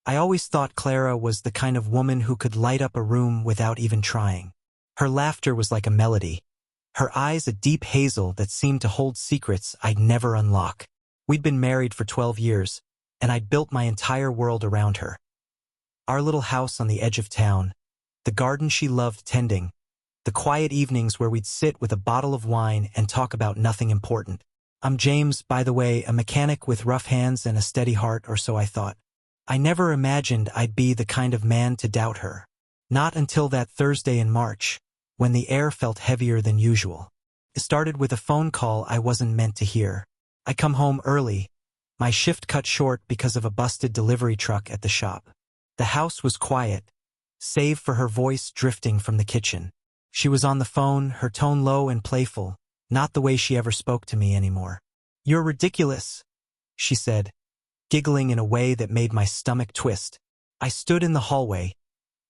I always thought Clara was the kind of woman who could light up a room without even trying. Her laughter was like a melody. Her eyes a deep hazel that seemed to hold secrets I'd never unlock. We'd been married for 12 years, and I'd built my entire world around her. Our little house on the edge of town, the garden she loved tending, the quiet evenings where we'd sit with a bottle of wine and talk about nothing important. I'm James, by the way, a mechanic with rough hands and a steady heart, or so I thought. I never imagined I'd be the kind of man to doubt her. Not until that Thursday in March, when the air felt heavier than usual. It started with a phone call I wasn't meant to hear. I come home early, my shift cut short because of a busted delivery truck at the shop. The house was quiet, save for her voice drifting from the kitchen. She was on the phone, her tone low and playful, not the way she ever spoke to me anymore. "You're ridiculous," she said, giggling in a way that made my stomach twist. I stood in the hallway,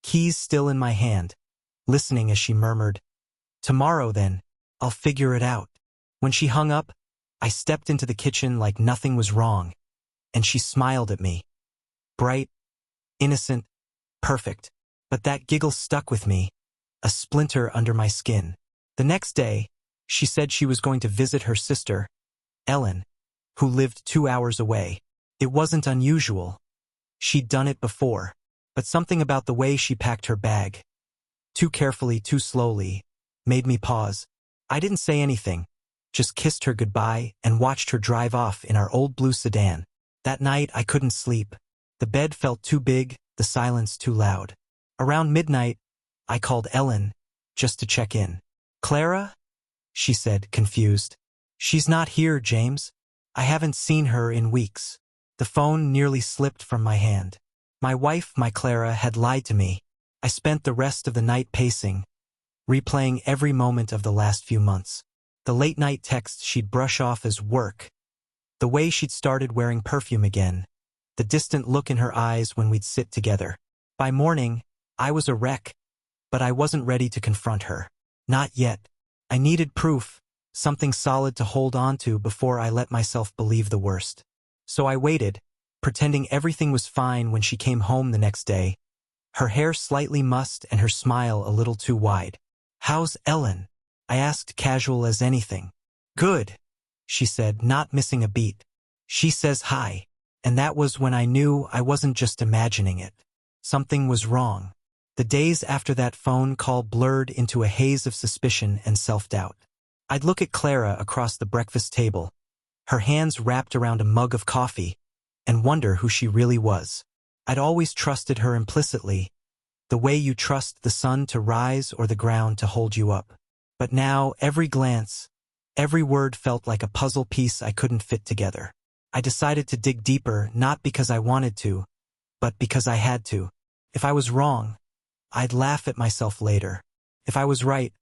keys still in my hand, listening as she murmured, "Tomorrow then, I'll figure it out." When she hung up, I stepped into the kitchen like nothing was wrong, and she smiled at me. Bright, innocent, perfect. But that giggle stuck with me, a splinter under my skin. The next day, she said she was going to visit her sister, Ellen, who lived 2 hours away. It wasn't unusual. She'd done it before, but something about the way she packed her bag, too carefully, too slowly, made me pause. I didn't say anything, just kissed her goodbye and watched her drive off in our old blue sedan. That night I couldn't sleep. The bed felt too big, the silence too loud. Around midnight, I called Ellen, just to check in. "Clara?" she said, confused. "She's not here, James. I haven't seen her in weeks." The phone nearly slipped from my hand. My wife, my Clara, had lied to me. I spent the rest of the night pacing, replaying every moment of the last few months. The late-night texts she'd brush off as work, the way she'd started wearing perfume again, the distant look in her eyes when we'd sit together. By morning, I was a wreck, but I wasn't ready to confront her. Not yet. I needed proof, something solid to hold on to before I let myself believe the worst. So I waited, pretending everything was fine when she came home the next day, her hair slightly mussed and her smile a little too wide. "How's Ellen?" I asked, casual as anything. "Good," she said, not missing a beat. "She says hi." And that was when I knew I wasn't just imagining it. Something was wrong. The days after that phone call blurred into a haze of suspicion and self-doubt. I'd look at Clara across the breakfast table, her hands wrapped around a mug of coffee, and wonder who she really was. I'd always trusted her implicitly, the way you trust the sun to rise or the ground to hold you up. But now, every glance, every word felt like a puzzle piece I couldn't fit together. I decided to dig deeper, not because I wanted to, but because I had to. If I was wrong, I'd laugh at myself later. If I was right,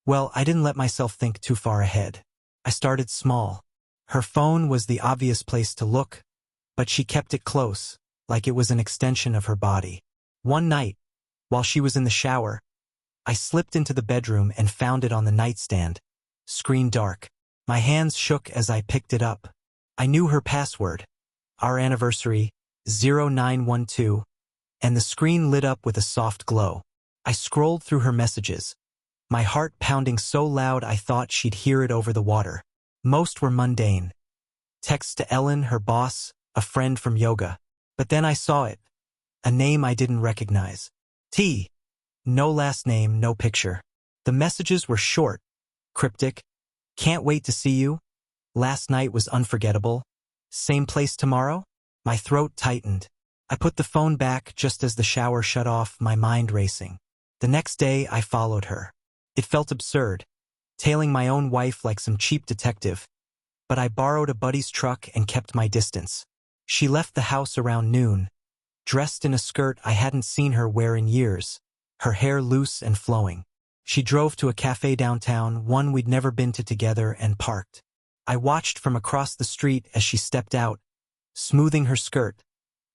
well, I didn't let myself think too far ahead. I started small. Her phone was the obvious place to look, but she kept it close, like it was an extension of her body. One night, while she was in the shower, I slipped into the bedroom and found it on the nightstand, screen dark. My hands shook as I picked it up. I knew her password, our anniversary, 0912, and the screen lit up with a soft glow. I scrolled through her messages, my heart pounding so loud I thought she'd hear it over the water. Most were mundane. Texts to Ellen, her boss, a friend from yoga. But then I saw it, a name I didn't recognize. T. No last name, no picture. The messages were short, cryptic. "Can't wait to see you. Last night was unforgettable. Same place tomorrow?" My throat tightened. I put the phone back just as the shower shut off, my mind racing. The next day, I followed her. It felt absurd, tailing my own wife like some cheap detective. But I borrowed a buddy's truck and kept my distance. She left the house around noon, dressed in a skirt I hadn't seen her wear in years, her hair loose and flowing. She drove to a cafe downtown, one we'd never been to together, and parked. I watched from across the street as she stepped out, smoothing her skirt,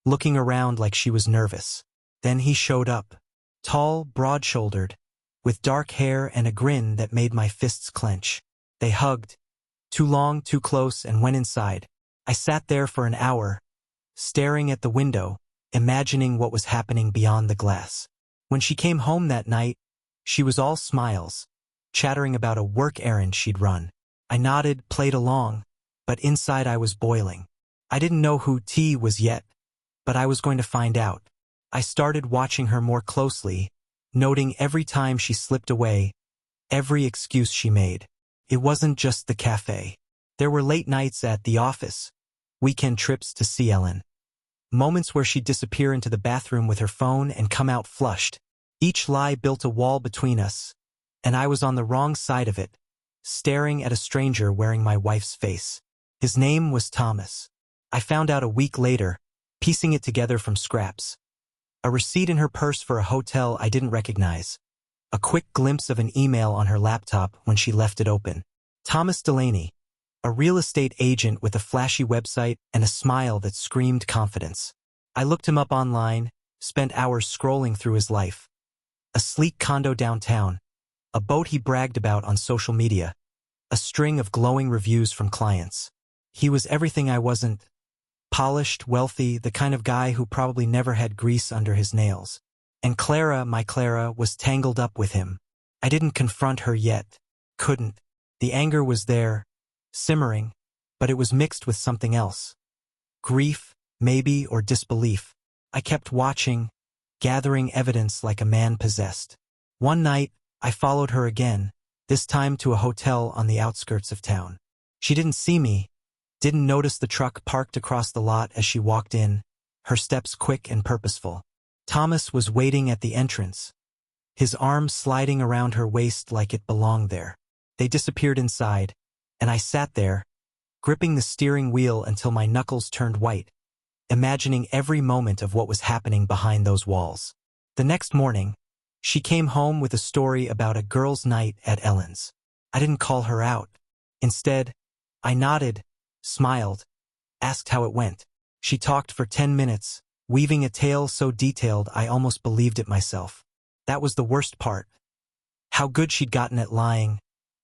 looking around like she was nervous. Then he showed up, tall, broad-shouldered, with dark hair and a grin that made my fists clench. They hugged, too long, too close, and went inside. I sat there for an hour, staring at the window, imagining what was happening beyond the glass. When she came home that night, she was all smiles, chattering about a work errand she'd run. I nodded, played along, but inside I was boiling. I didn't know who T was yet, but I was going to find out. I started watching her more closely, noting every time she slipped away, every excuse she made. It wasn't just the cafe. There were late nights at the office, weekend trips to see Ellen. Moments where she'd disappear into the bathroom with her phone and come out flushed. Each lie built a wall between us, and I was on the wrong side of it, staring at a stranger wearing my wife's face. His name was Thomas. I found out a week later, piecing it together from scraps. A receipt in her purse for a hotel I didn't recognize. A quick glimpse of an email on her laptop when she left it open. Thomas Delaney, a real estate agent with a flashy website and a smile that screamed confidence. I looked him up online, spent hours scrolling through his life. A sleek condo downtown, a boat he bragged about on social media, a string of glowing reviews from clients. He was everything I wasn't. Polished, wealthy, the kind of guy who probably never had grease under his nails. And Clara, my Clara, was tangled up with him. I didn't confront her yet. Couldn't. The anger was there, simmering, but it was mixed with something else. Grief, maybe, or disbelief. I kept watching, gathering evidence like a man possessed. One night, I followed her again, this time to a hotel on the outskirts of town. She didn't see me, didn't notice the truck parked across the lot as she walked in, her steps quick and purposeful. Thomas was waiting at the entrance, his arm sliding around her waist like it belonged there. They disappeared inside, and I sat there, gripping the steering wheel until my knuckles turned white, imagining every moment of what was happening behind those walls. The next morning, she came home with a story about a girls' night at Ellen's. I didn't call her out. Instead, I nodded, smiled, asked how it went. She talked for 10 minutes, weaving a tale so detailed I almost believed it myself. That was the worst part. How good she'd gotten at lying,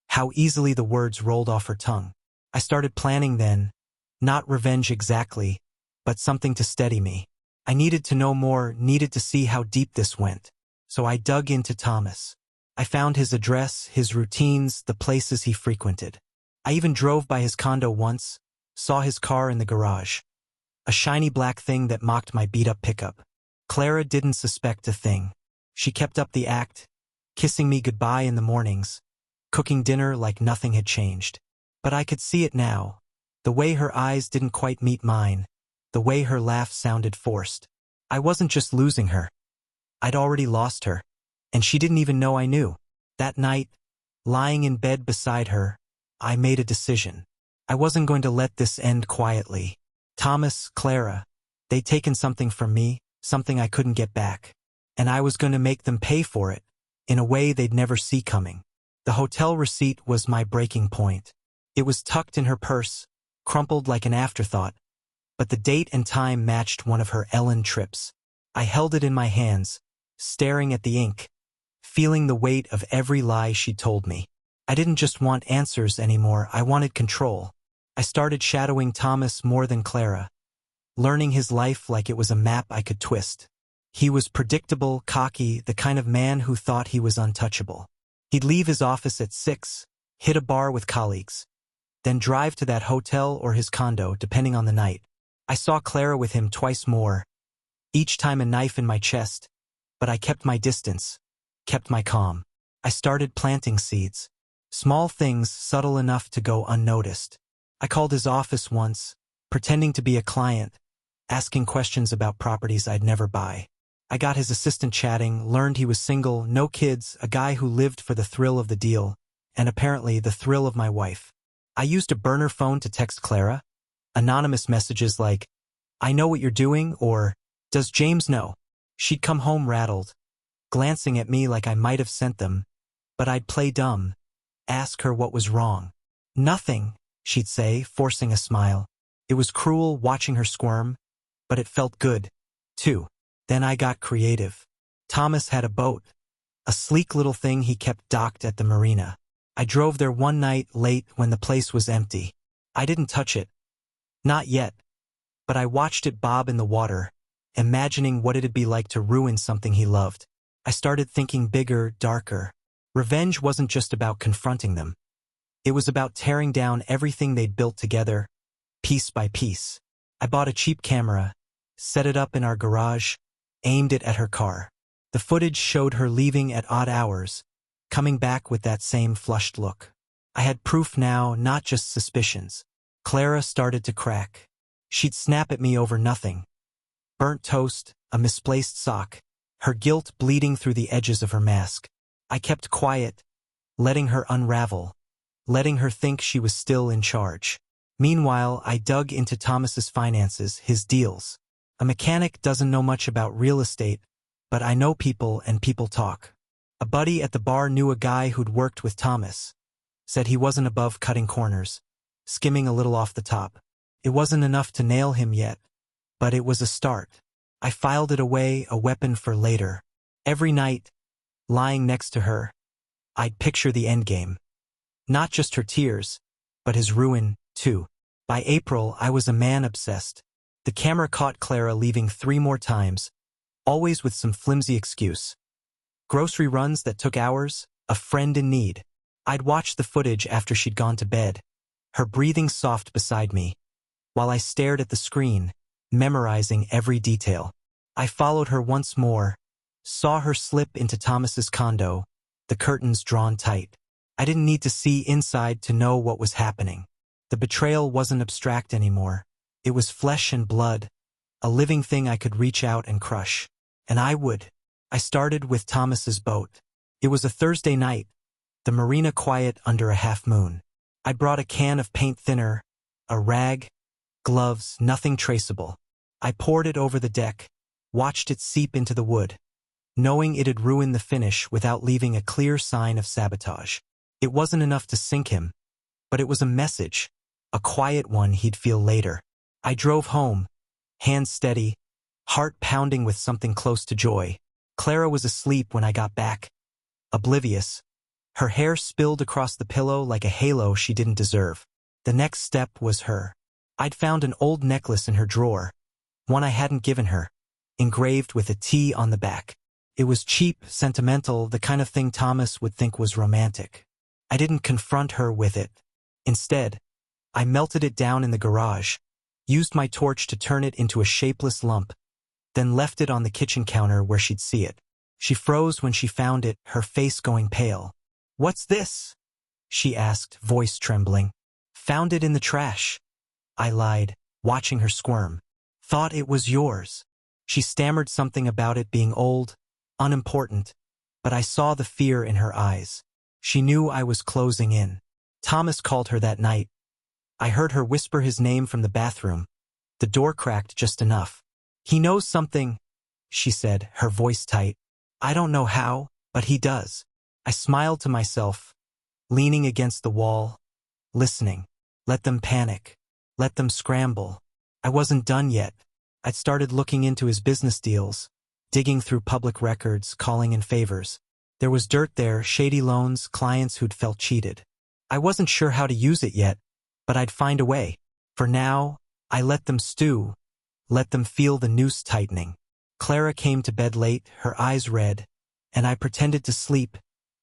how easily the words rolled off her tongue. I started planning then, not revenge exactly, but something to steady me. I needed to know more, needed to see how deep this went. So I dug into Thomas. I found his address, his routines, the places he frequented. I even drove by his condo once, saw his car in the garage. A shiny black thing that mocked my beat-up pickup. Clara didn't suspect a thing. She kept up the act, kissing me goodbye in the mornings, cooking dinner like nothing had changed. But I could see it now. The way her eyes didn't quite meet mine. The way her laugh sounded forced. I wasn't just losing her. I'd already lost her. And she didn't even know I knew. That night, lying in bed beside her, I made a decision. I wasn't going to let this end quietly. Thomas, Clara, they'd taken something from me, something I couldn't get back. And I was going to make them pay for it, in a way they'd never see coming. The hotel receipt was my breaking point. It was tucked in her purse, crumpled like an afterthought, but the date and time matched one of her Ellen trips. I held it in my hands, staring at the ink, feeling the weight of every lie she'd told me. I didn't just want answers anymore, I wanted control. I started shadowing Thomas more than Clara, learning his life like it was a map I could twist. He was predictable, cocky, the kind of man who thought he was untouchable. He'd leave his office at 6, hit a bar with colleagues, then drive to that hotel or his condo, depending on the night. I saw Clara with him twice more, each time a knife in my chest, but I kept my distance, kept my calm. I started planting seeds. Small things subtle enough to go unnoticed. I called his office once, pretending to be a client, asking questions about properties I'd never buy. I got his assistant chatting, learned he was single, no kids, a guy who lived for the thrill of the deal, and apparently the thrill of my wife. I used a burner phone to text Clara, anonymous messages like, "I know what you're doing," or, "Does James know?" She'd come home rattled, glancing at me like I might have sent them, but I'd play dumb, ask her what was wrong. "Nothing," she'd say, forcing a smile. It was cruel watching her squirm, but it felt good, too. Then I got creative. Thomas had a boat, a sleek little thing he kept docked at the marina. I drove there one night late when the place was empty. I didn't touch it. Not yet. But I watched it bob in the water, imagining what it'd be like to ruin something he loved. I started thinking bigger, darker. Revenge wasn't just about confronting them. It was about tearing down everything they'd built together, piece by piece. I bought a cheap camera, set it up in our garage, aimed it at her car. The footage showed her leaving at odd hours, coming back with that same flushed look. I had proof now, not just suspicions. Clara started to crack. She'd snap at me over nothing. Burnt toast, a misplaced sock, her guilt bleeding through the edges of her mask. I kept quiet, letting her unravel, letting her think she was still in charge. Meanwhile, I dug into Thomas's finances, his deals. A mechanic doesn't know much about real estate, but I know people and people talk. A buddy at the bar knew a guy who'd worked with Thomas. Said he wasn't above cutting corners, skimming a little off the top. It wasn't enough to nail him yet, but it was a start. I filed it away, a weapon for later. Every night, lying next to her, I'd picture the endgame. Not just her tears, but his ruin, too. By April, I was a man obsessed. The camera caught Clara leaving 3 more times, always with some flimsy excuse. Grocery runs that took hours, a friend in need. I'd watch the footage after she'd gone to bed, her breathing soft beside me, while I stared at the screen, memorizing every detail. I followed her once more, saw her slip into Thomas's condo, the curtains drawn tight. I didn't need to see inside to know what was happening. The betrayal wasn't abstract anymore. It was flesh and blood, a living thing I could reach out and crush. And I would. I started with Thomas's boat. It was a Thursday night, the marina quiet under a half moon. I'd brought a can of paint thinner, a rag, gloves, nothing traceable. I poured it over the deck, watched it seep into the wood, knowing it'd ruin the finish without leaving a clear sign of sabotage. It wasn't enough to sink him, but it was a message, a quiet one he'd feel later. I drove home, hands steady, heart pounding with something close to joy. Clara was asleep when I got back, oblivious. Her hair spilled across the pillow like a halo she didn't deserve. The next step was her. I'd found an old necklace in her drawer, one I hadn't given her, engraved with a T on the back. It was cheap, sentimental, the kind of thing Thomas would think was romantic. I didn't confront her with it. Instead, I melted it down in the garage, used my torch to turn it into a shapeless lump, then left it on the kitchen counter where she'd see it. She froze when she found it, her face going pale. "What's this?" she asked, voice trembling. "Found it in the trash." I lied, watching her squirm. "Thought it was yours." She stammered something about it being old, unimportant, but I saw the fear in her eyes. She knew I was closing in. Thomas called her that night. I heard her whisper his name from the bathroom. The door cracked just enough. "He knows something," she said, her voice tight. "I don't know how, but he does." I smiled to myself, leaning against the wall, listening. Let them panic. Let them scramble. I wasn't done yet. I'd started looking into his business deals, digging through public records, calling in favors. There was dirt there, shady loans, clients who'd felt cheated. I wasn't sure how to use it yet, but I'd find a way. For now, I let them stew, let them feel the noose tightening. Clara came to bed late, her eyes red, and I pretended to sleep,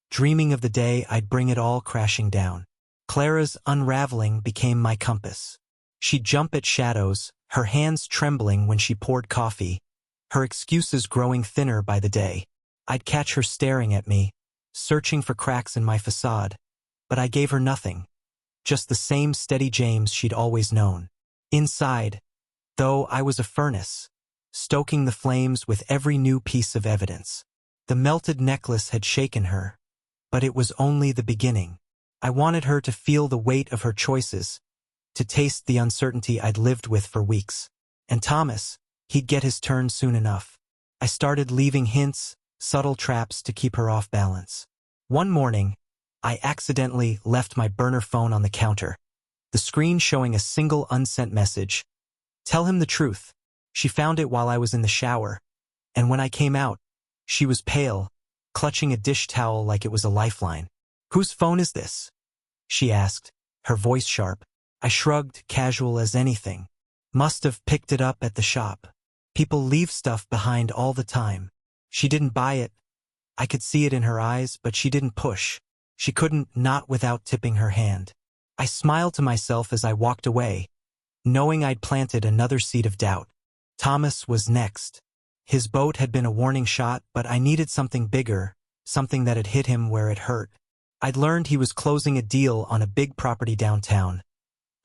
dreaming of the day I'd bring it all crashing down. Clara's unraveling became my compass. She'd jump at shadows, her hands trembling when she poured coffee, her excuses growing thinner by the day. I'd catch her staring at me, searching for cracks in my facade, but I gave her nothing, just the same steady James she'd always known. Inside, though, I was a furnace, stoking the flames with every new piece of evidence. The melted necklace had shaken her, but it was only the beginning. I wanted her to feel the weight of her choices, to taste the uncertainty I'd lived with for weeks. And Thomas, he'd get his turn soon enough. I started leaving hints, subtle traps to keep her off balance. One morning, I accidentally left my burner phone on the counter, the screen showing a single unsent message. "Tell him the truth." She found it while I was in the shower, and when I came out, she was pale, clutching a dish towel like it was a lifeline. "Whose phone is this?" she asked, her voice sharp. I shrugged, casual as anything. "Must have picked it up at the shop." People leave stuff behind all the time. She didn't buy it. I could see it in her eyes, but she didn't push. She couldn't, not without tipping her hand. I smiled to myself as I walked away, knowing I'd planted another seed of doubt. Thomas was next. His boat had been a warning shot, but I needed something bigger, something that had hit him where it hurt. I'd learned he was closing a deal on a big property downtown.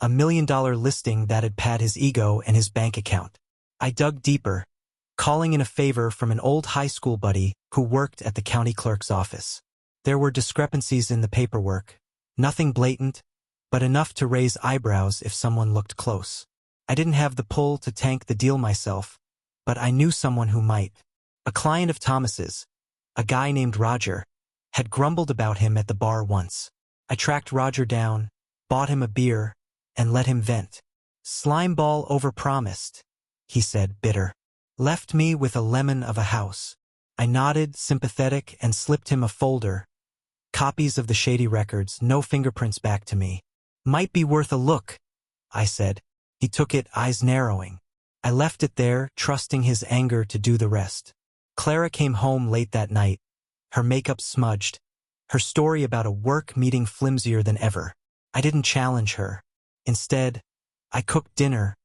$1 million listing that had paid his ego and his bank account. I dug deeper, calling in a favor from an old high school buddy who worked at the county clerk's office. There were discrepancies in the paperwork, nothing blatant, but enough to raise eyebrows if someone looked close. I didn't have the pull to tank the deal myself, but I knew someone who might. A client of Thomas's, a guy named Roger, had grumbled about him at the bar once. I tracked Roger down, bought him a beer, and let him vent. "Slimeball overpromised," he said, bitter. "Left me with a lemon of a house." I nodded, sympathetic, and slipped him a folder. Copies of the shady records, no fingerprints back to me. "Might be worth a look," I said. He took it, eyes narrowing. I left it there, trusting his anger to do the rest. Clara came home late that night, her makeup smudged, her story about a work meeting flimsier than ever. I didn't challenge her. Instead, I cooked dinner,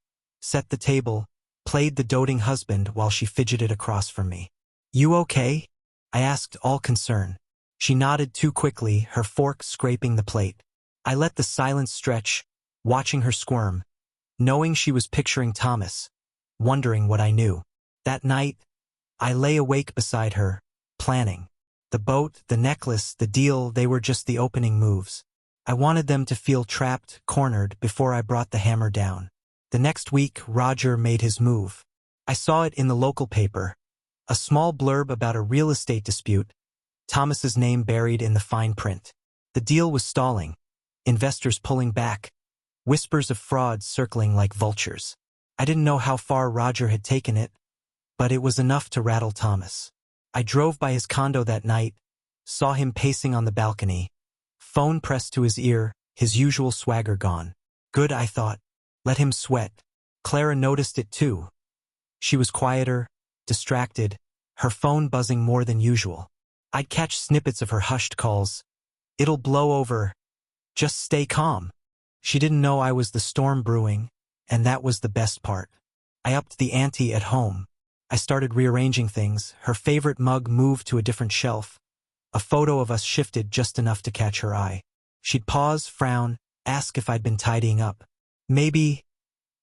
set the table, played the doting husband while she fidgeted across from me. "You okay?" I asked, all concern. She nodded too quickly, her fork scraping the plate. I let the silence stretch, watching her squirm, knowing she was picturing Thomas, wondering what I knew. That night, I lay awake beside her, planning. The boat, the necklace, the deal, they were just the opening moves. I wanted them to feel trapped, cornered, before I brought the hammer down. The next week, Roger made his move. I saw it in the local paper. A small blurb about a real estate dispute, Thomas's name buried in the fine print. The deal was stalling, investors pulling back, whispers of fraud circling like vultures. I didn't know how far Roger had taken it, but it was enough to rattle Thomas. I drove by his condo that night, saw him pacing on the balcony, phone pressed to his ear, his usual swagger gone. Good, I thought. Let him sweat. Clara noticed it too. She was quieter, distracted, her phone buzzing more than usual. I'd catch snippets of her hushed calls. "It'll blow over. Just stay calm." She didn't know I was the storm brewing, and that was the best part. I upped the ante at home. I started rearranging things. Her favorite mug moved to a different shelf. A photo of us shifted just enough to catch her eye. She'd pause, frown, ask if I'd been tidying up. Maybe,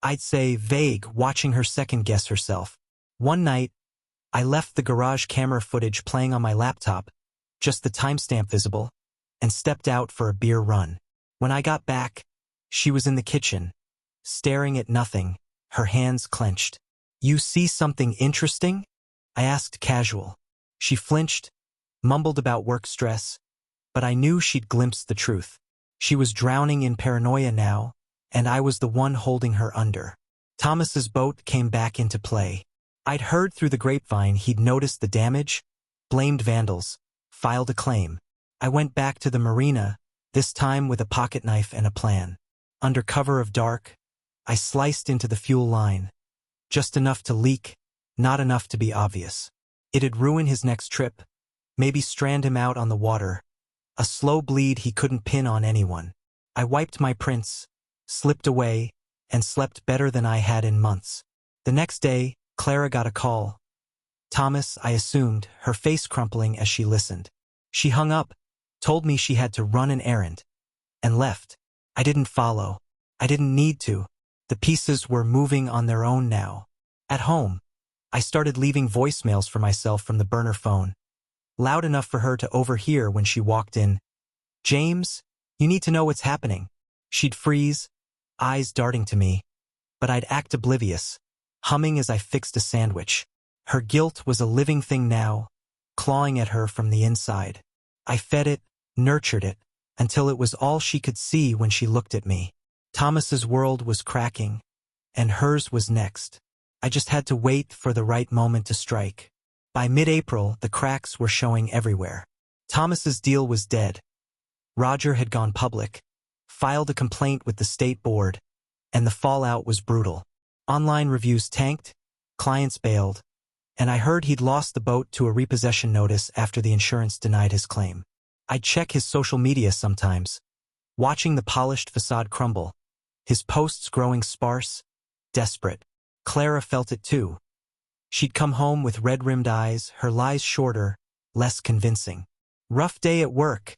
I'd say, vague, watching her second-guess herself. One night, I left the garage camera footage playing on my laptop, just the timestamp visible, and stepped out for a beer run. When I got back, she was in the kitchen, staring at nothing, her hands clenched. "You see something interesting?" I asked casual. She flinched, mumbled about work stress, but I knew she'd glimpsed the truth. She was drowning in paranoia now, and I was the one holding her under. Thomas's boat came back into play. I'd heard through the grapevine he'd noticed the damage, blamed vandals, filed a claim. I went back to the marina, this time with a pocket knife and a plan. Under cover of dark, I sliced into the fuel line. Just enough to leak, not enough to be obvious. It'd ruin his next trip, maybe strand him out on the water. A slow bleed he couldn't pin on anyone. I wiped my prints, slipped away, and slept better than I had in months. The next day, Clara got a call. Thomas, I assumed, her face crumpling as she listened. She hung up, told me she had to run an errand, and left. I didn't follow. I didn't need to. The pieces were moving on their own now. At home, I started leaving voicemails for myself from the burner phone, loud enough for her to overhear when she walked in. "James, you need to know what's happening." She'd freeze, eyes darting to me, but I'd act oblivious, humming as I fixed a sandwich. Her guilt was a living thing now, clawing at her from the inside. I fed it, nurtured it, until it was all she could see when she looked at me. Thomas's world was cracking, and hers was next. I just had to wait for the right moment to strike. By mid-April, the cracks were showing everywhere. Thomas's deal was dead. Roger had gone public, filed a complaint with the state board, and the fallout was brutal. Online reviews tanked, Clients bailed, and I heard he'd lost the boat to a repossession notice after the insurance denied his claim. I'd check his social media sometimes, watching the polished facade crumble, his posts growing sparse, desperate. Clara felt it too. She'd come home with red-rimmed eyes, her lies shorter, less convincing. "Rough day at work,"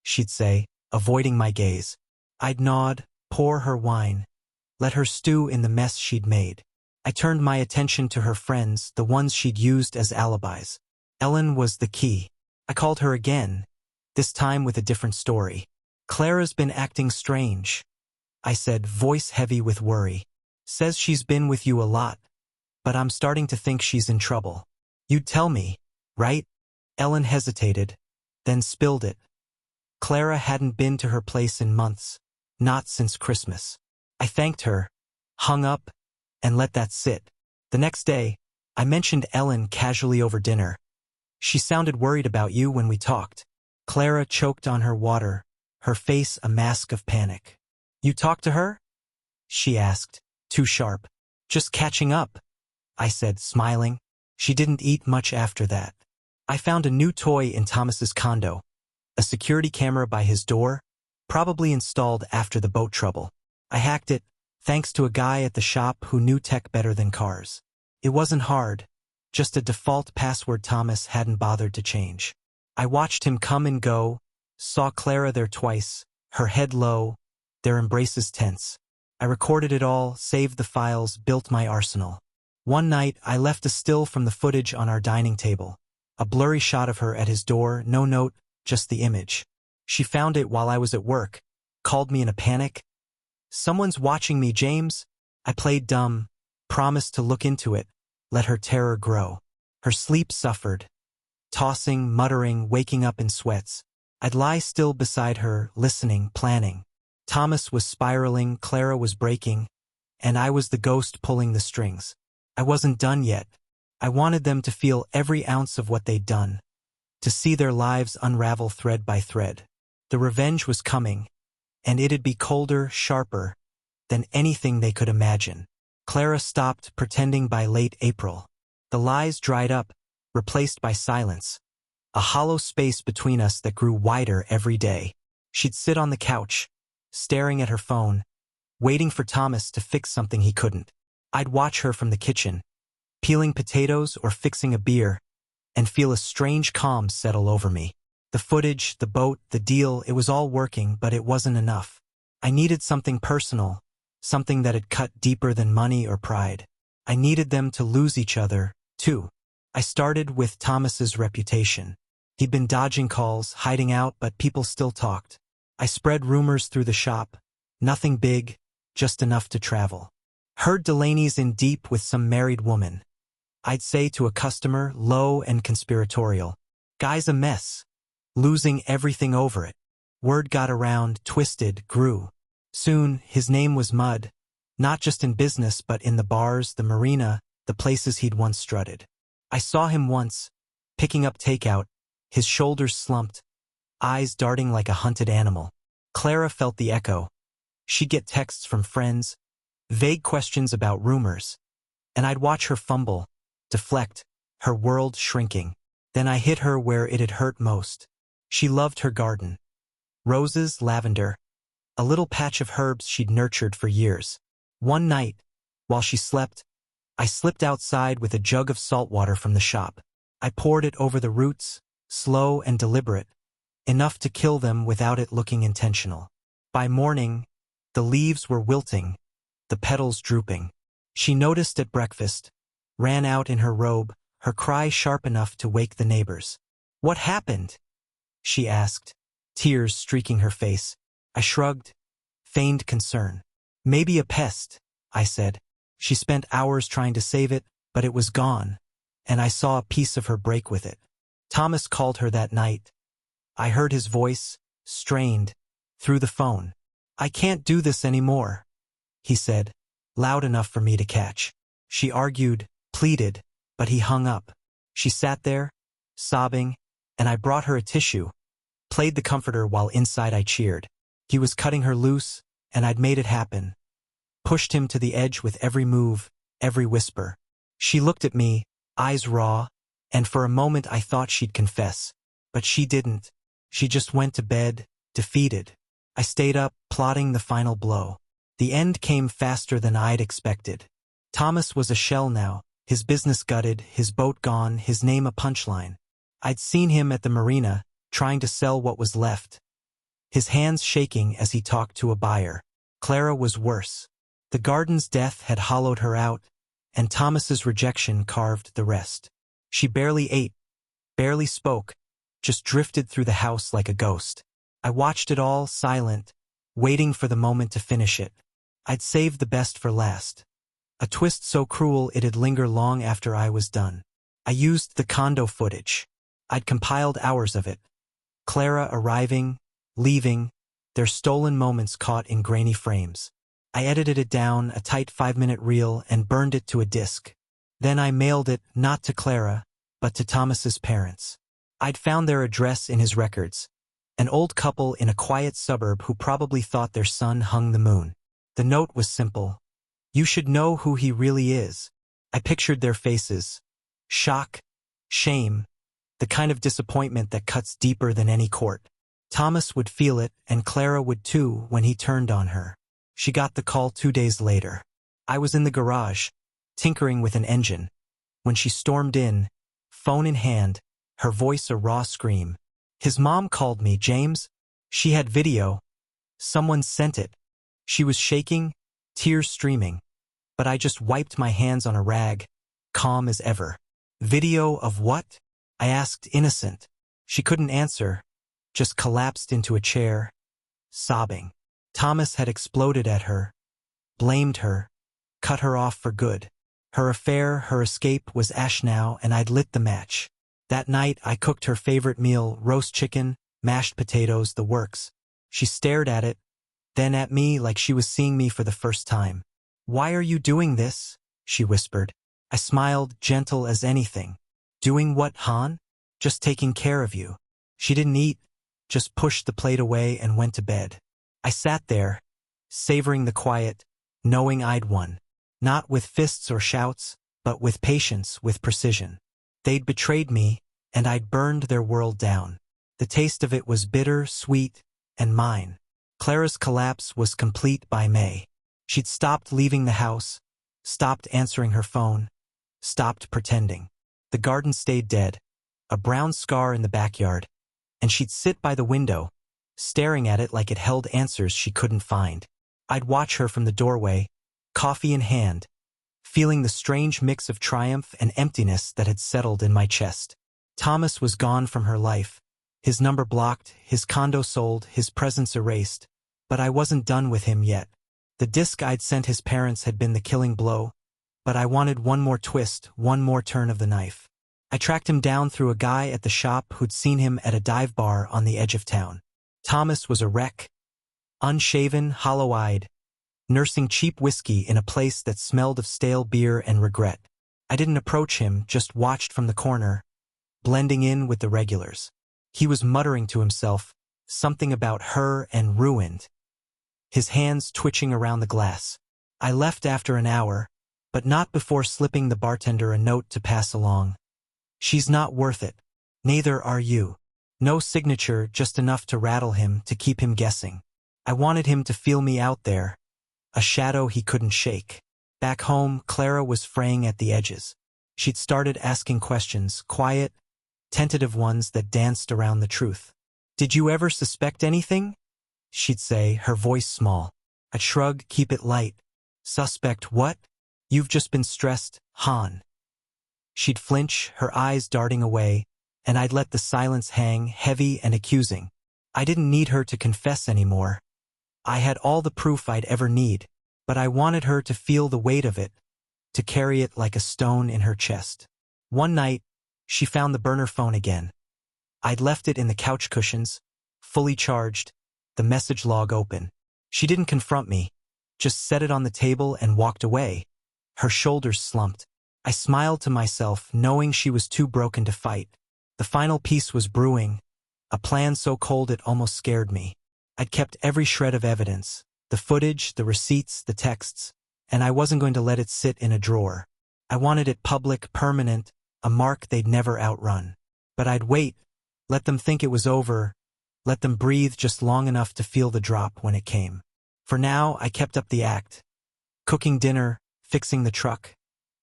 she'd say, avoiding my gaze. I'd nod, pour her wine, let her stew in the mess she'd made. I turned my attention to her friends, the ones she'd used as alibis. Ellen was the key. I called her again, this time with a different story. "Clara's been acting strange," I said, voice heavy with worry. "Says she's been with you a lot, but I'm starting to think she's in trouble. You'd tell me, right?" Ellen hesitated, then spilled it. Clara hadn't been to her place in months, not since Christmas. I thanked her, hung up, and let that sit. The next day, I mentioned Ellen casually over dinner. "She sounded worried about you when we talked." Clara choked on her water, her face a mask of panic. "You talked to her?" she asked, too sharp. "Just catching up," I said, smiling. She didn't eat much after that. I found a new toy in Thomas's condo, a security camera by his door, probably installed after the boat trouble. I hacked it, thanks to a guy at the shop who knew tech better than cars. It wasn't hard, just a default password Thomas hadn't bothered to change. I watched him come and go, saw Clara there twice, her head low, their embraces tense. I recorded it all, saved the files, built my arsenal. One night, I left a still from the footage on our dining table. A blurry shot of her at his door, no note, just the image. She found it while I was at work, called me in a panic. "Someone's watching me, James." I played dumb, promised to look into it, let her terror grow. Her sleep suffered, tossing, muttering, waking up in sweats. I'd lie still beside her, listening, planning. Thomas was spiraling, Clara was breaking, and I was the ghost pulling the strings. I wasn't done yet. I wanted them to feel every ounce of what they'd done, to see their lives unravel thread by thread. The revenge was coming, and it'd be colder, sharper than anything they could imagine. Clara stopped pretending by late April. The lies dried up, replaced by silence, a hollow space between us that grew wider every day. She'd sit on the couch, staring at her phone, waiting for Thomas to fix something he couldn't. I'd watch her from the kitchen, peeling potatoes or fixing a beer, and feel a strange calm settle over me. The footage, the boat, the deal, it was all working, but it wasn't enough. I needed something personal, something that had cut deeper than money or pride. I needed them to lose each other, too. I started with Thomas's reputation. He'd been dodging calls, hiding out, but people still talked. I spread rumors through the shop. Nothing big, just enough to travel. Heard Delaney's in deep with some married woman. I'd say to a customer, low and conspiratorial, "Guy's a mess. Losing everything over it." Word got around, twisted, grew. Soon, his name was mud, not just in business but in the bars, the marina, the places he'd once strutted. I saw him once, picking up takeout, his shoulders slumped, eyes darting like a hunted animal. Clara felt the echo. She'd get texts from friends, vague questions about rumors, and I'd watch her fumble, deflect, her world shrinking. Then I hit her where it had hurt most. She loved her garden. Roses, lavender, a little patch of herbs she'd nurtured for years. One night, while she slept, I slipped outside with a jug of salt water from the shop. I poured it over the roots, slow and deliberate, enough to kill them without it looking intentional. By morning, the leaves were wilting, the petals drooping. She noticed at breakfast, ran out in her robe, her cry sharp enough to wake the neighbors. "What happened?" she asked, tears streaking her face. I shrugged, feigned concern. "Maybe a pest," I said. She spent hours trying to save it, but it was gone, and I saw a piece of her break with it. Thomas called her that night. I heard his voice, strained, through the phone. "I can't do this anymore," he said, loud enough for me to catch. She argued, pleaded, but he hung up. She sat there, sobbing, and I brought her a tissue, played the comforter while inside I cheered. He was cutting her loose, and I'd made it happen. Pushed him to the edge with every move, every whisper. She looked at me, eyes raw, and for a moment I thought she'd confess. But she didn't. She just went to bed, defeated. I stayed up, plotting the final blow. The end came faster than I'd expected. Thomas was a shell now, his business gutted, his boat gone, his name a punchline. I'd seen him at the marina, trying to sell what was left, his hands shaking as he talked to a buyer. Clara was worse. The garden's death had hollowed her out, and Thomas's rejection carved the rest. She barely ate, barely spoke, just drifted through the house like a ghost. I watched it all, silent, waiting for the moment to finish it. I'd saved the best for last. A twist so cruel it'd linger long after I was done. I used the condo footage. I'd compiled hours of it. Clara arriving, leaving, their stolen moments caught in grainy frames. I edited it down, a tight 5-minute reel, and burned it to a disc. Then I mailed it, not to Clara, but to Thomas's parents. I'd found their address in his records. An old couple in a quiet suburb who probably thought their son hung the moon. The note was simple. You should know who he really is. I pictured their faces. Shock, shame, the kind of disappointment that cuts deeper than any court. Thomas would feel it, and Clara would too when he turned on her. She got the call 2 days later. I was in the garage, tinkering with an engine. When she stormed in, phone in hand, her voice a raw scream. His mom called me, James. She had video. Someone sent it. She was shaking, tears streaming. But I just wiped my hands on a rag, calm as ever. Video of what? I asked, innocent. She couldn't answer, just collapsed into a chair, sobbing. Thomas had exploded at her, blamed her, cut her off for good. Her affair, her escape was ash now, and I'd lit the match. That night I cooked her favorite meal, roast chicken, mashed potatoes, the works. She stared at it, then at me like she was seeing me for the first time. Why are you doing this? She whispered. I smiled, gentle as anything. Doing what, hon? Just taking care of you. She didn't eat, just pushed the plate away and went to bed. I sat there, savoring the quiet, knowing I'd won. Not with fists or shouts, but with patience, with precision. They'd betrayed me, and I'd burned their world down. The taste of it was bitter, sweet, and mine. Clara's collapse was complete by May. She'd stopped leaving the house, stopped answering her phone, stopped pretending. The garden stayed dead, a brown scar in the backyard, and she'd sit by the window, staring at it like it held answers she couldn't find. I'd watch her from the doorway, coffee in hand, feeling the strange mix of triumph and emptiness that had settled in my chest. Thomas was gone from her life, his number blocked, his condo sold, his presence erased, but I wasn't done with him yet. The disc I'd sent his parents had been the killing blow, but I wanted one more twist, one more turn of the knife. I tracked him down through a guy at the shop who'd seen him at a dive bar on the edge of town. Thomas was a wreck, unshaven, hollow-eyed, nursing cheap whiskey in a place that smelled of stale beer and regret. I didn't approach him, just watched from the corner, blending in with the regulars. He was muttering to himself, something about her and ruined, his hands twitching around the glass. I left after an hour, but not before slipping the bartender a note to pass along. She's not worth it. Neither are you. No signature, just enough to rattle him, to keep him guessing. I wanted him to feel me out there, a shadow he couldn't shake. Back home, Clara was fraying at the edges. She'd started asking questions, quiet, tentative ones that danced around the truth. Did you ever suspect anything? She'd say, her voice small. I'd shrug, keep it light. Suspect what? You've just been stressed, hon. She'd flinch, her eyes darting away, and I'd let the silence hang, heavy and accusing. I didn't need her to confess anymore. I had all the proof I'd ever need, but I wanted her to feel the weight of it, to carry it like a stone in her chest. One night, she found the burner phone again. I'd left it in the couch cushions, fully charged, the message log open. She didn't confront me, just set it on the table and walked away. Her shoulders slumped. I smiled to myself, knowing she was too broken to fight. The final piece was brewing, a plan so cold it almost scared me. I'd kept every shred of evidence, the footage, the receipts, the texts, and I wasn't going to let it sit in a drawer. I wanted it public, permanent, a mark they'd never outrun. But I'd wait, let them think it was over, let them breathe just long enough to feel the drop when it came. For now, I kept up the act. Cooking dinner, fixing the truck,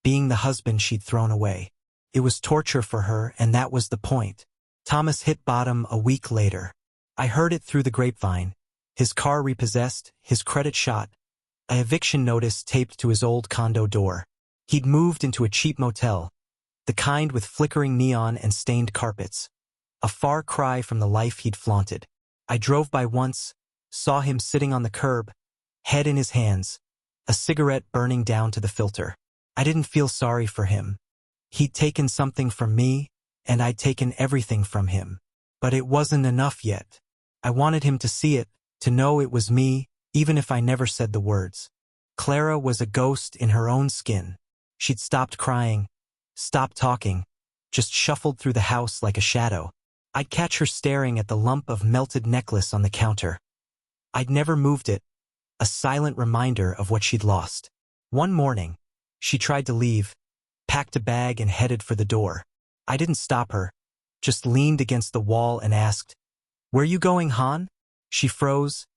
being the husband she'd thrown away. It was torture for her, and that was the point. Thomas hit bottom a week later. I heard it through the grapevine. His car repossessed, his credit shot, an eviction notice taped to his old condo door. He'd moved into a cheap motel, the kind with flickering neon and stained carpets. A far cry from the life he'd flaunted. I drove by once, saw him sitting on the curb, head in his hands, a cigarette burning down to the filter. I didn't feel sorry for him. He'd taken something from me, and I'd taken everything from him. But it wasn't enough yet. I wanted him to see it, to know it was me, even if I never said the words. Clara was a ghost in her own skin. She'd stopped crying, stopped talking, just shuffled through the house like a shadow. I'd catch her staring at the lump of melted necklace on the counter. I'd never moved it, a silent reminder of what she'd lost. One morning, she tried to leave, packed a bag and headed for the door. I didn't stop her, just leaned against the wall and asked, "Where you going, Han?" She froze,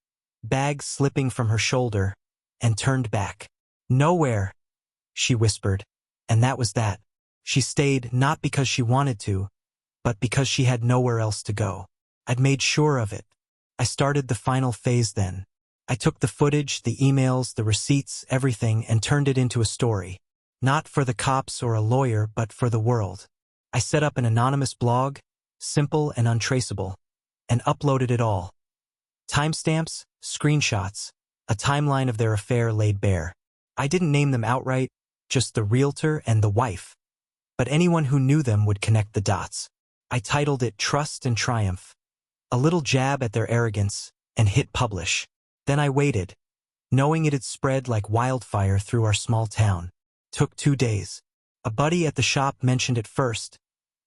bag slipping from her shoulder, and turned back. "Nowhere," she whispered, and that was that. She stayed not because she wanted to, but because she had nowhere else to go. I'd made sure of it. I started the final phase then. I took the footage, the emails, the receipts, everything, and turned it into a story. Not for the cops or a lawyer, but for the world. I set up an anonymous blog, simple and untraceable, and uploaded it all. Timestamps, screenshots, a timeline of their affair laid bare. I didn't name them outright, just the realtor and the wife. But anyone who knew them would connect the dots. I titled it Trust and Triumph, a little jab at their arrogance, and hit publish. Then I waited, knowing it had spread like wildfire through our small town. Took 2 days. A buddy at the shop mentioned it first,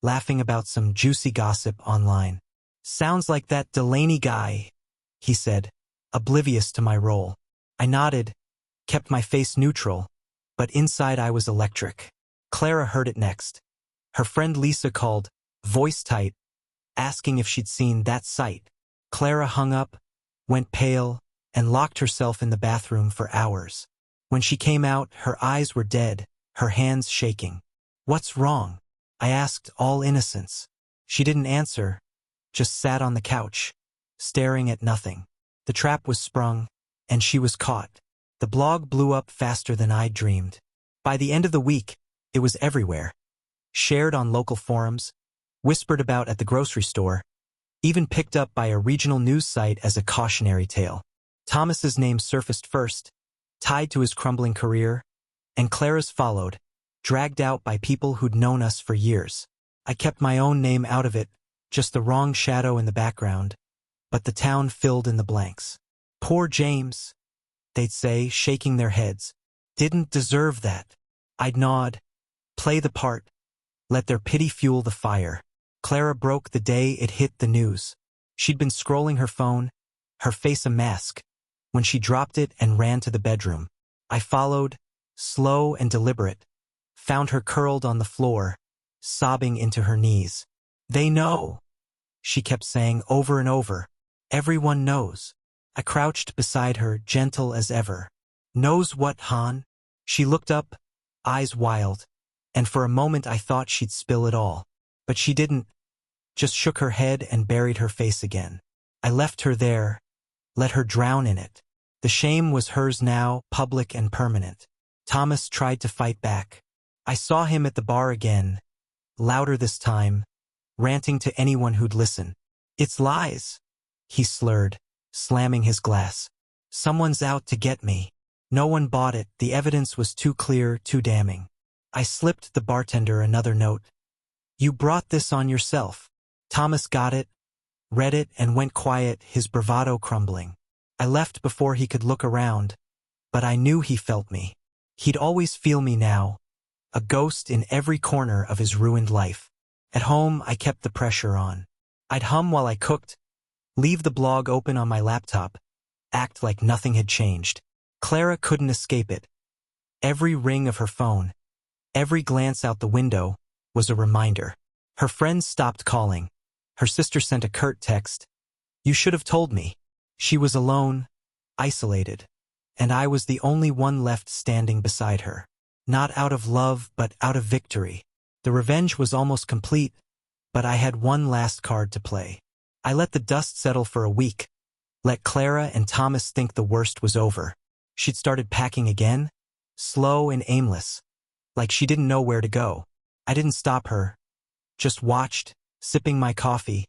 laughing about some juicy gossip online. "Sounds like that Delaney guy," he said, oblivious to my role. I nodded, kept my face neutral, but inside I was electric. Clara heard it next. Her friend Lisa called, voice tight, asking if she'd seen that sight. Clara hung up, went pale, and locked herself in the bathroom for hours. When she came out, her eyes were dead, her hands shaking. "What's wrong?" I asked, all innocence. She didn't answer, just sat on the couch, staring at nothing. The trap was sprung, and she was caught. The blog blew up faster than I'd dreamed. By the end of the week, it was everywhere. Shared on local forums, whispered about at the grocery store, even picked up by a regional news site as a cautionary tale. Thomas's name surfaced first, tied to his crumbling career, and Clara's followed, dragged out by people who'd known us for years. I kept my own name out of it, just the wrong shadow in the background, but the town filled in the blanks. "Poor James," they'd say, shaking their heads. "Didn't deserve that." I'd nod, play the part, let their pity fuel the fire. Clara broke the day it hit the news. She'd been scrolling her phone, her face a mask, when she dropped it and ran to the bedroom. I followed, slow and deliberate, found her curled on the floor, sobbing into her knees. "They know," she kept saying over and over. "Everyone knows." I crouched beside her, gentle as ever. "Knows what, Han?" She looked up, eyes wild, and for a moment I thought she'd spill it all. But she didn't, just shook her head and buried her face again. I left her there, let her drown in it. The shame was hers now, public and permanent. Thomas tried to fight back. I saw him at the bar again, louder this time, ranting to anyone who'd listen. "It's lies," he slurred, slamming his glass. "Someone's out to get me. No one bought it, the evidence was too clear, too damning." I slipped the bartender another note. "You brought this on yourself." Thomas got it, read it, and went quiet, his bravado crumbling. I left before he could look around, but I knew he felt me. He'd always feel me now, a ghost in every corner of his ruined life. At home, I kept the pressure on. I'd hum while I cooked, leave the blog open on my laptop, act like nothing had changed. Clara couldn't escape it. Every ring of her phone, Every glance out the window was a reminder. Her friends stopped calling. Her sister sent a curt text. "You should have told me." She was alone, isolated, and I was the only one left standing beside her. Not out of love, but out of victory. The revenge was almost complete, but I had one last card to play. I let the dust settle for a week. Let Clara and Thomas think the worst was over. She'd started packing again, slow and aimless, like she didn't know where to go. I didn't stop her, just watched, sipping my coffee,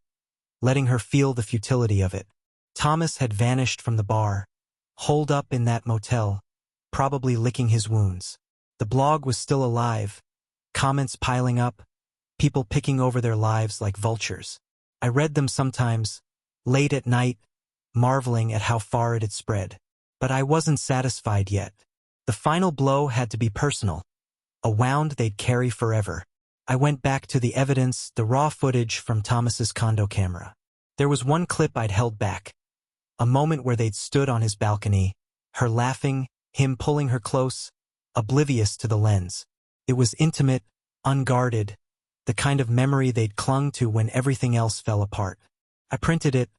letting her feel the futility of it. Thomas had vanished from the bar, holed up in that motel, probably licking his wounds. The blog was still alive, comments piling up, people picking over their lives like vultures. I read them sometimes, late at night, marveling at how far it had spread. But I wasn't satisfied yet. The final blow had to be personal, a wound they'd carry forever. I went back to the evidence, the raw footage from Thomas's condo camera. There was one clip I'd held back, a moment where they'd stood on his balcony, her laughing, him pulling her close, oblivious to the lens. It was intimate, unguarded, the kind of memory they'd clung to when everything else fell apart. I printed it,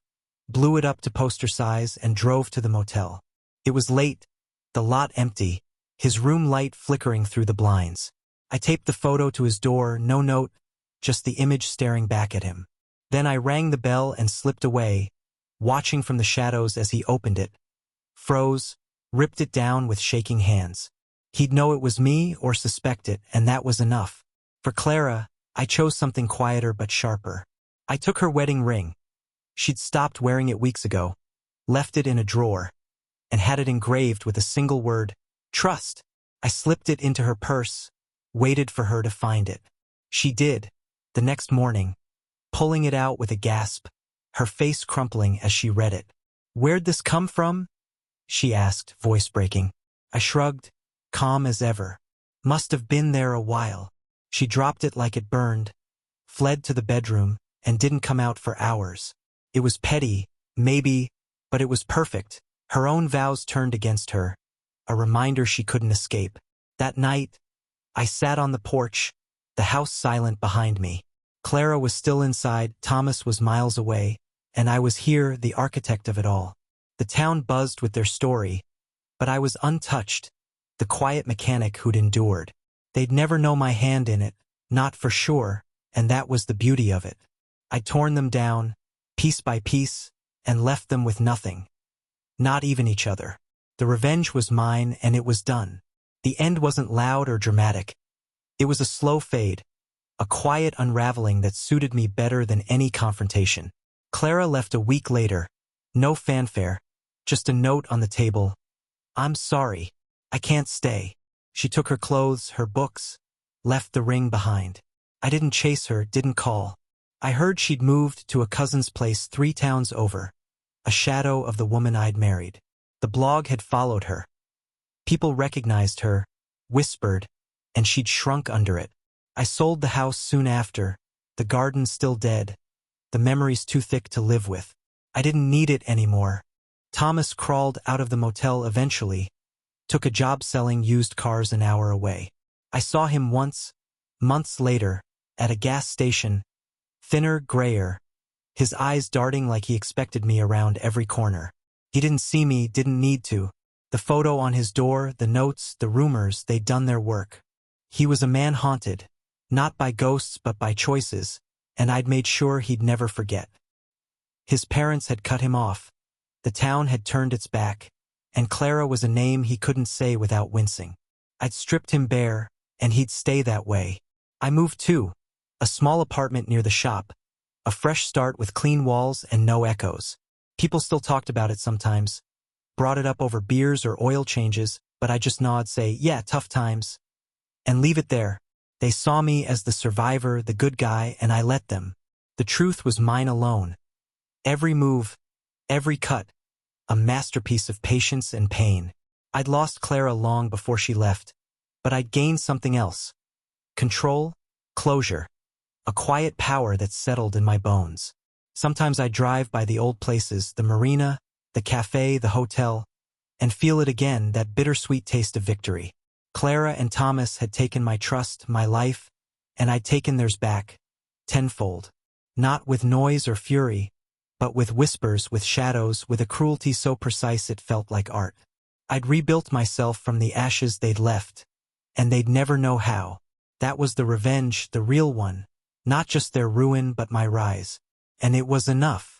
blew it up to poster size, and drove to the motel. It was late, the lot empty, his room light flickering through the blinds. I taped the photo to his door, no note, just the image staring back at him. Then I rang the bell and slipped away, watching from the shadows as he opened it, froze, ripped it down with shaking hands. He'd know it was me or suspect it, and that was enough. For Clara, I chose something quieter but sharper. I took her wedding ring. She'd stopped wearing it weeks ago, left it in a drawer, and had it engraved with a single word, trust. I slipped it into her purse, waited for her to find it. She did, the next morning, pulling it out with a gasp, her face crumpling as she read it. "Where'd this come from?" she asked, voice breaking. I shrugged, calm as ever. "Must have been there a while." She dropped it like it burned, fled to the bedroom, and didn't come out for hours. It was petty, maybe, but it was perfect. Her own vows turned against her, a reminder she couldn't escape. That night, I sat on the porch, the house silent behind me. Clara was still inside, Thomas was miles away, and I was here, the architect of it all. The town buzzed with their story, but I was untouched, the quiet mechanic who'd endured. They'd never know my hand in it, not for sure, and that was the beauty of it. I'd torn them down, piece by piece, and left them with nothing. Not even each other. The revenge was mine, and it was done. The end wasn't loud or dramatic. It was a slow fade, a quiet unraveling that suited me better than any confrontation. Clara left a week later. No fanfare, just a note on the table. "I'm sorry. I can't stay." She took her clothes, her books, left the ring behind. I didn't chase her, didn't call. I heard she'd moved to a cousin's place 3 towns over, a shadow of the woman I'd married. The blog had followed her. People recognized her, whispered, and she'd shrunk under it. I sold the house soon after, the garden still dead, the memories too thick to live with. I didn't need it anymore. Thomas crawled out of the motel eventually, took a job selling used cars an hour away. I saw him once, months later, at a gas station, thinner, grayer, his eyes darting like he expected me around every corner. He didn't see me, didn't need to. The photo on his door, the notes, the rumors, they'd done their work. He was a man haunted, not by ghosts but by choices, and I'd made sure he'd never forget. His parents had cut him off. The town had turned its back, and Clara was a name he couldn't say without wincing. I'd stripped him bare, and he'd stay that way. I moved too, a small apartment near the shop, a fresh start with clean walls and no echoes. People still talked about it sometimes, brought it up over beers or oil changes, but I just nod, say, "Yeah, tough times," and leave it there. They saw me as the survivor, the good guy, and I let them. The truth was mine alone. Every move, every cut, a masterpiece of patience and pain. I'd lost Clara long before she left, but I'd gained something else. Control, closure, a quiet power that settled in my bones. Sometimes I drive by the old places, the marina, the cafe, the hotel, and feel it again, that bittersweet taste of victory. Clara and Thomas had taken my trust, my life, and I'd taken theirs back, tenfold. Not with noise or fury, but with whispers, with shadows, with a cruelty so precise it felt like art. I'd rebuilt myself from the ashes they'd left, and they'd never know how. That was the revenge, the real one, not just their ruin but my rise. And it was enough.